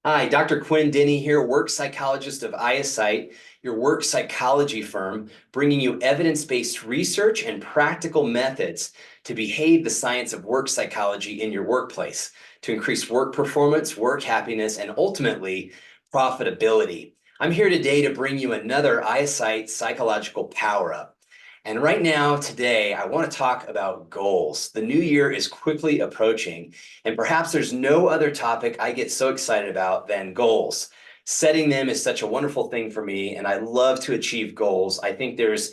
Hi, Dr. Quinn Denny here, work psychologist of iSight, your work psychology firm, bringing you evidence-based research and practical methods to behave the science of work psychology in your workplace to increase work performance, work happiness, and ultimately profitability. I'm here today to bring you another iSight psychological power-up. And right now, today, I want to talk about goals. The new year is quickly approaching, and perhaps there's no other topic I get so excited about than goals. Setting them is such a wonderful thing for me, and I love to achieve goals. I think there's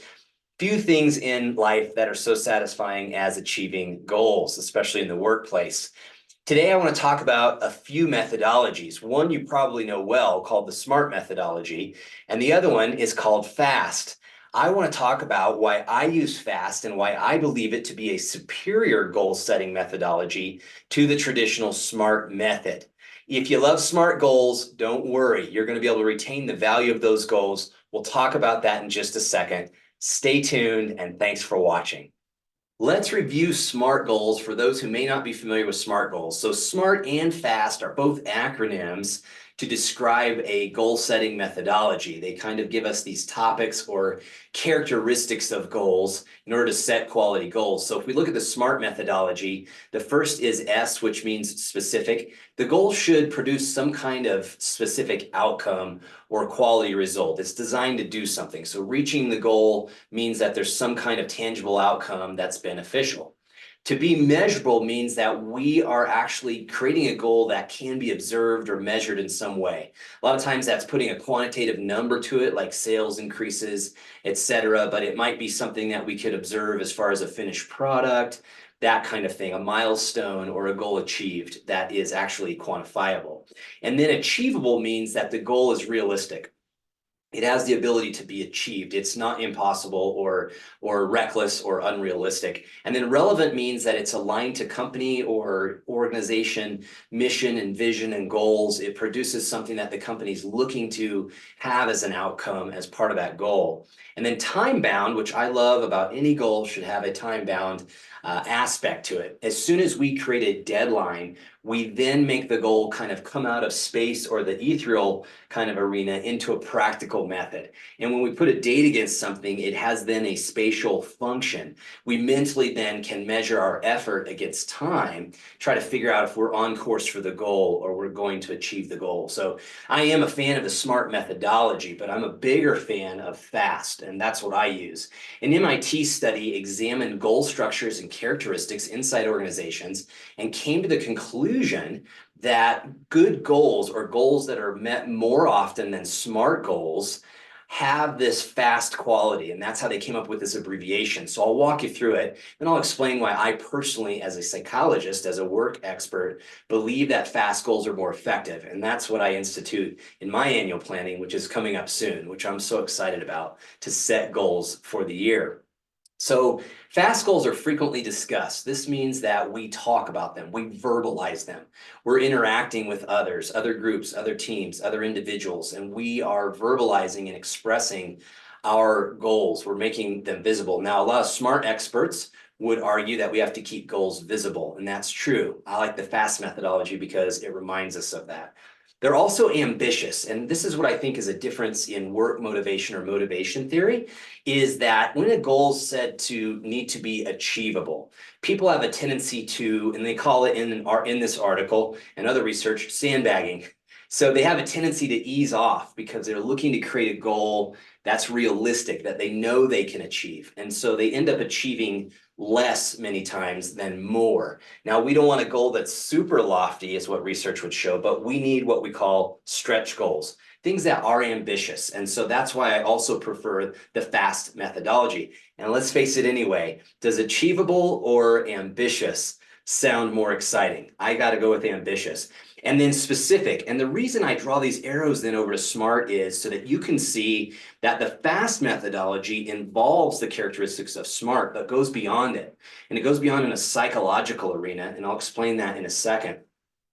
few things in life that are so satisfying as achieving goals, especially in the workplace. Today, I want to talk about a few methodologies. One you probably know well, called the SMART methodology, and the other one is called FAST. I want to talk about why I use FAST and why I believe it to be a superior goal-setting methodology to the traditional SMART method. If you love SMART goals, don't worry. You're going to be able to retain the value of those goals. We'll talk about that in just a second. Stay tuned, and thanks for watching. Let's review SMART goals for those who may not be familiar with SMART goals. So SMART and FAST are both acronyms to describe a goal-setting methodology. They kind of give us these topics or characteristics of goals in order to set quality goals. So if we look at the SMART methodology, the first is S, which means specific. The goal should produce some kind of specific outcome or quality result. It's designed to do something. So reaching the goal means that there's some kind of tangible outcome that's beneficial. To be measurable means that we are actually creating a goal that can be observed or measured in some way. A lot of times that's putting a quantitative number to it, like sales increases, etc. But it might be something that we could observe as far as a finished product, that kind of thing, a milestone or a goal achieved that is actually quantifiable. And then achievable means that the goal is realistic. It has the ability to be achieved. It's not impossible or reckless or unrealistic. And then relevant means that it's aligned to company or organization mission and vision and goals. It produces something that the company's looking to have as an outcome as part of that goal. And then time bound, which I love about any goal, should have a time bound aspect to it. As soon as we create a deadline, we then make the goal kind of come out of space or the ethereal kind of arena into a practical method. And when we put a date against something, it has then a spatial function. We mentally then can measure our effort against time, try to figure out if we're on course for the goal or we're going to achieve the goal. So I am a fan of the SMART methodology, but I'm a bigger fan of FAST, and that's what I use. An MIT study examined goal structures and characteristics inside organizations and came to the conclusion that good goals, or goals that are met more often than SMART goals, have this FAST quality, and that's how they came up with this abbreviation. So I'll walk you through it, and I'll explain why I personally, as a psychologist, as a work expert, believe that FAST goals are more effective. And that's what I institute in my annual planning, which is coming up soon, which I'm so excited about, to set goals for the year. So FAST goals are frequently discussed. This means that we talk about them, we verbalize them. We're interacting with others, other groups, other teams, other individuals, and we are verbalizing and expressing our goals. We're making them visible. Now, a lot of SMART experts would argue that we have to keep goals visible, and that's true. I like the FAST methodology because it reminds us of that. They're also ambitious, and this is what I think is a difference in work motivation or motivation theory, is that when a goal is said to need to be achievable, people have a tendency to, and they call it in this article and other research, sandbagging. So they have a tendency to ease off because they're looking to create a goal that's realistic, that they know they can achieve. And so they end up achieving less many times than more. Now, we don't want a goal that's super lofty, is what research would show, but we need what we call stretch goals, things that are ambitious. And so that's why I also prefer the FAST methodology. And let's face it anyway, does achievable or ambitious sound more exciting? I got to go with ambitious. And then specific. And the reason I draw these arrows then over to SMART is so that you can see that the FAST methodology involves the characteristics of SMART, but goes beyond it. And it goes beyond in a psychological arena, and I'll explain that in a second.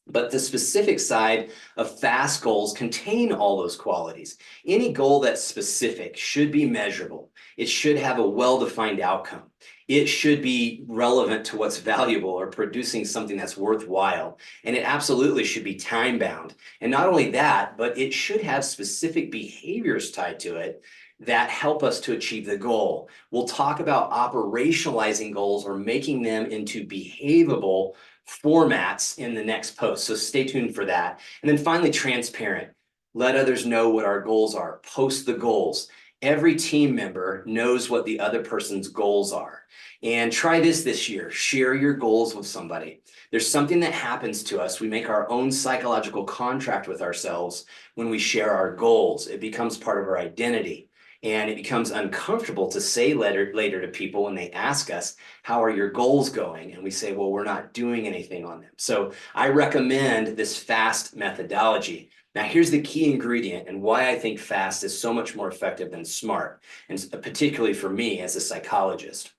But the specific side of FAST goals contain all those qualities. Any goal that's specific should be measurable. It should have a well-defined outcome. It should be relevant to what's valuable or producing something that's worthwhile. And it absolutely should be time-bound. And not only that, but it should have specific behaviors tied to it that help us to achieve the goal. We'll talk about operationalizing goals or making them into behavable formats in the next post. So stay tuned for that. And then finally, transparent. Let others know what our goals are. Post the goals. Every team member knows what the other person's goals are. And try this year. Share your goals with somebody. There's something that happens to us. We make our own psychological contract with ourselves when we share our goals. It becomes part of our identity. And it becomes uncomfortable to say later to people when they ask us, how are your goals going? And we say, well, we're not doing anything on them. So I recommend this FAST methodology. Now, here's the key ingredient and why I think FAST is so much more effective than SMART, and particularly for me as a psychologist.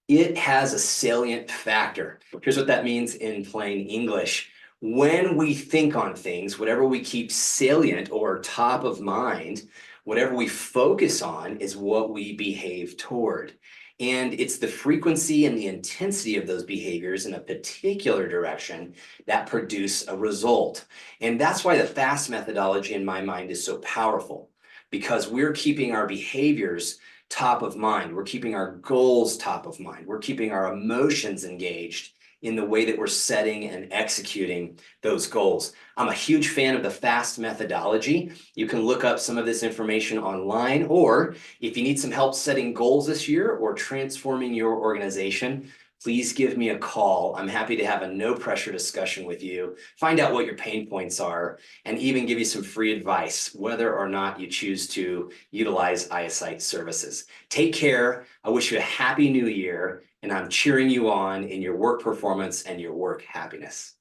It has a salient factor. Here's what that means in plain English. When we think on things, whatever we keep salient or top of mind, whatever we focus on is what we behave toward. And it's the frequency and the intensity of those behaviors in a particular direction that produce a result. And that's why the FAST methodology in my mind is so powerful, because we're keeping our behaviors top of mind. We're keeping our goals top of mind. We're keeping our emotions engaged in the way that we're setting and executing those goals. I'm a huge fan of the FAST methodology. You can look up some of this information online, or if you need some help setting goals this year or transforming your organization, please give me a call. I'm happy to have a no pressure discussion with you, find out what your pain points are, and even give you some free advice, whether or not you choose to utilize iSight services. Take care. I wish you a happy new year, and I'm cheering you on in your work performance and your work happiness.